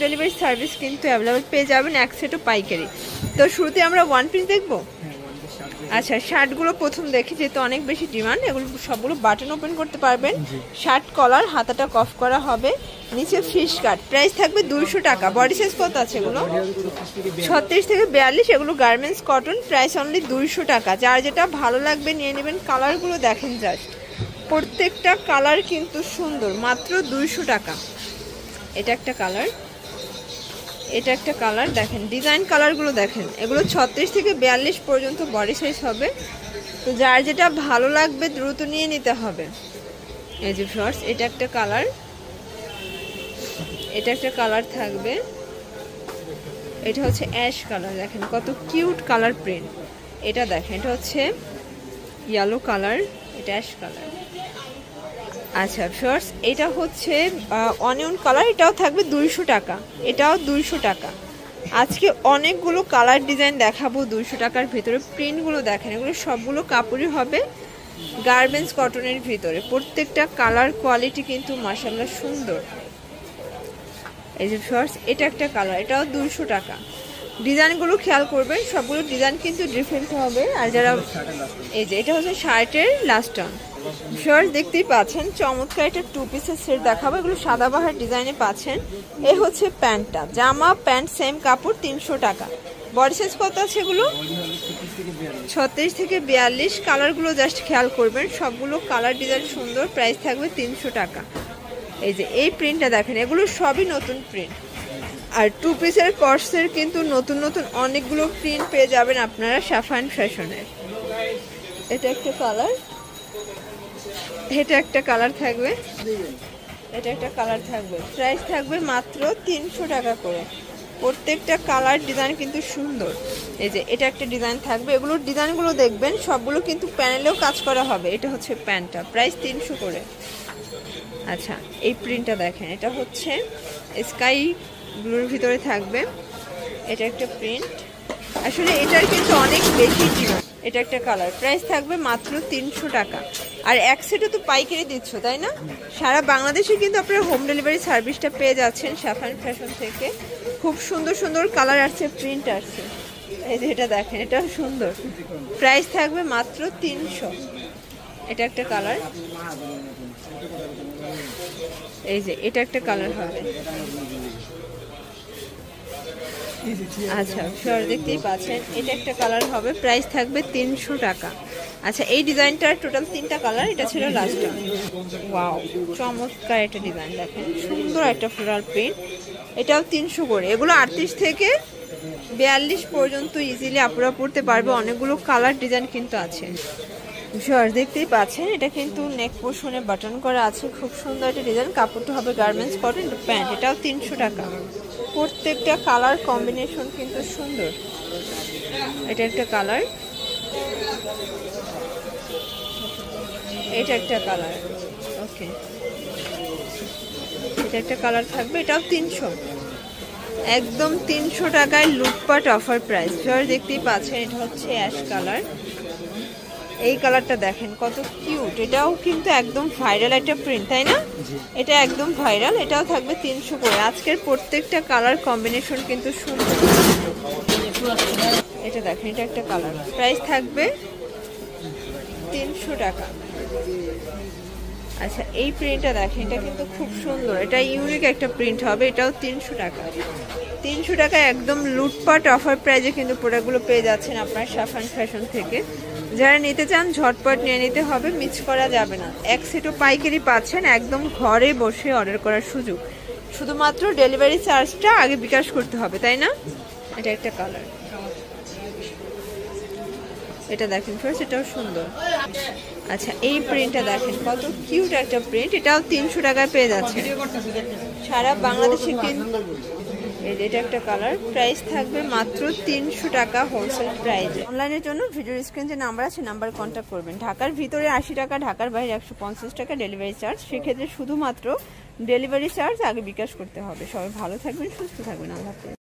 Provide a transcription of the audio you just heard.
Delivery service কিন্তু available পেয়ে যাবেন, এক সেটও পাইকারি। তো শুরুতে আমরা ওয়ান পিস দেখবো। আচ্ছা, শার্টগুলো প্রথম দেখি, যেহেতু অনেক বেশি ডিমান্ড। এগুলো সবগুলো বাটন ওপেন করতে পারবেন। শার্ট কলার, হাতাটা কফ করা হবে, নিচে ফিশ কাট। প্রাইস থাকবে 200 টাকা। বডি সাইজ কত আছে এগুলো? 36 থেকে 42। এগুলো গার্মেন্টস কটন। প্রাইস অনলি 200 টাকা। যার যেটা ভালো লাগবে নিয়ে নেবেন। কালারগুলো দেখেন জাস্ট, প্রত্যেকটা কালার কিন্তু সুন্দর, মাত্র 200 টাকা। এটা একটা কালার, এটা একটা কালার দেখেন, ডিজাইন কালারগুলো দেখেন। এগুলো 36 থেকে 42 পর্যন্ত বডি সাইজ হবে। তো যার যেটা ভালো লাগবে দ্রুত নিয়ে নিতে হবে। এই যে ফ্রেন্ডস, এটা একটা কালার, এটা একটা কালার থাকবে। এটা হচ্ছে অ্যাশ কালার, দেখেন কত কিউট কালার প্রিন্ট। এটা দেখেন, এটা হচ্ছে ইয়েলো কালার, এটা অ্যাশ কালার। আচ্ছা ফ্রেন্ডস, এটা হচ্ছে অনিয়ন কালার, এটাও থাকবে 200 টাকা। এটাও 200 টাকা। আজকে অনেকগুলো কালার ডিজাইন দেখাবো 200 টাকার ভিতরে। প্রিন্টগুলো দেখেন, এগুলো সবগুলো কাপড়ই হবে গার্মেন্টস কটনের ভিতরে। প্রত্যেকটা কালার কোয়ালিটি কিন্তু মাশাআল্লাহ সুন্দর। এই যে ফ্রেন্ডস, এটা একটা কালার, এটাও 200 টাকা। ডিজাইনগুলো খেয়াল করবেন, সবগুলো ডিজাইন কিন্তু ডিফারেন্ট হবে। আর যারা এই যে এটা হচ্ছে শার্টের লাস্ট টার্ন। ফ্রেন্ডস দেখতেই পাচ্ছেন, চমৎকার একটা 2 পিসের সেট দেখাবো। এগুলো সাদাবাহার ডিজাইনে পাচ্ছেন। এই হচ্ছে প্যান্টটা, জামা প্যান্ট সেম কাপড়, 300 টাকা। বডি সাইজ কত আছে এগুলো? 36 থেকে 42। কালারগুলো জাস্ট খেয়াল করবেন, সবগুলো কালার ডিজাইন সুন্দর। প্রাইস থাকবে 300 টাকা। এই যে এই প্রিন্টটা দেখেন, এগুলো সবই নতুন প্রিন্ট। আর 2 পিসের কর্সের কিন্তু নতুন নতুন অনেকগুলো প্রিন্ট পেয়ে যাবেন আপনারা সাফান ফ্যাশনের। এটা একটা কালার, এটা একটা কালার থাকবে, এটা একটা কালার থাকবে। প্রাইস থাকবে মাত্র 300 টাকা করে। প্রত্যেকটা কালার ডিজাইন কিন্তু সুন্দর। এই যে এটা একটা ডিজাইন থাকবে। এগুলোর ডিজাইনগুলো দেখবেন, সবগুলো কিন্তু প্যানেলেও কাজ করা হবে। এটা হচ্ছে প্যান্টটা, প্রাইস 300 করে। আচ্ছা, এই প্রিন্টটা দেখেন, এটা হচ্ছে স্কাই ব্লুর ভিতরে থাকবে। এটা একটা প্রিন্ট, আসলে এটার কিন্তু অনেক বেশি ডিমান্ড। এটা একটা কালার, প্রাইস থাকবে মাত্র 300 টাকা। আর এক সেটও তো পাইকারি দিচ্ছ, তাই না? সারা বাংলাদেশে কিন্তু আপনারা হোম ডেলিভারি সার্ভিসটা পেয়ে যাচ্ছেন সাফান ফ্যাশন থেকে। খুব সুন্দর সুন্দর কালার আসছে, প্রিন্ট আসছে। এই যে এটা দেখেন, এটাও সুন্দর। প্রাইস থাকবে মাত্র 300। এটা একটা কালার, এই যে এটা একটা কালার হবে। আচ্ছা ফ্লোর দেখতেই পাচ্ছেন, এটা একটা কালার হবে। প্রাইস থাকবে 300 টাকা। আচ্ছা, এই ডিজাইনটার টোটাল 3টা কালার। এটা ছিল লাস্ট টাইম। ওয়াও, চমৎকার একটা ডিজাইন দেখেন, সুন্দর একটা ফ্লোরাল প্রিন্ট। এটাও 300 করে। এগুলো 38 থেকে 42 পর্যন্ত ইজিলি আপুরা পড়তে পারবে। অনেকগুলো কালার ডিজাইন কিন্তু আছে। দেখতেই পাচ্ছেন, এটা কিন্তু নেক পোর্শনে বাটন করা আছে। খুব সুন্দর একটা ডিজাইন। কাপড়টা হবে গার্মেন্টস কটন, প্যান্ট। এটাও 300 টাকা। প্রত্যেকটা কালার কম্বিনেশন কিন্তু সুন্দর। এটা একটা কালার, এটা একটা কালার। ওকে, এটা একটা কালার থাকবে। এটাও 300, একদম 300 টাকায় লুটপাট অফার প্রাইস। দেখতেই পাচ্ছেন, এটা হচ্ছে অ্যাশ কালার। এই কালারটা দেখেন কত কিউট। এটাও কিন্তু একদম ভাইরাল একটা প্রিন্ট, তাই না? এটা একদম ভাইরাল। এটাও থাকবে 300 করে। আজকের প্রত্যেকটা কালার কম্বিনেশন কিন্তু সুন্দর। এটা দেখেন, এটা একটা কালার। প্রাইস থাকবে 300 টাকা। আচ্ছা, এই প্রিন্টটা দেখেন, এটা কিন্তু খুব সুন্দর। এটা ইউনিক একটা প্রিন্ট হবে। এটাও 300 টাকা। 300 টাকা একদম লুটপাট অফার প্রাইজে কিন্তু প্রোডাক্টগুলো পেয়ে যাচ্ছেন আপনার সাফান ফ্যাশন থেকে। যারা নিতে চান ঝটপট নিয়ে নিতে হবে, মিস করা যাবে না। এক সেটও পাইকারি পাচ্ছেন, একদম ঘরে বসে অর্ডার করার সুযোগ। শুধুমাত্র ডেলিভারি চার্জটা আগে বিকাশ করতে হবে, তাই না? এটা একটা কালার, এটা দেখেন ফ্রেন্ডস, এটাও সুন্দর। আচ্ছা, এই প্রিন্টটা দেখেন কত কিউট একটা প্রিন্ট। এটাও 300 টাকায় পেয়ে যাচ্ছে সারা বাংলাদেশে কিন্তু। এটা একটা কালার। প্রাইস থাকবে মাত্র 300 টাকা হোলসেল প্রাইসে। অনলাইনের জন্য ভিডিওর স্ক্রিনে যে নাম্বার আছে, নাম্বার কন্ট্যাক্ট করবেন। ঢাকার ভিতরে 80 টাকা, ঢাকার বাইরে 150 টাকা ডেলিভারি চার্জ। সেক্ষেত্রে শুধুমাত্র ডেলিভারি চার্জ আগে বিকাশ করতে হবে। সবাই ভালো থাকবেন, সুস্থ থাকবেন। আল্লাহ হাফেজ।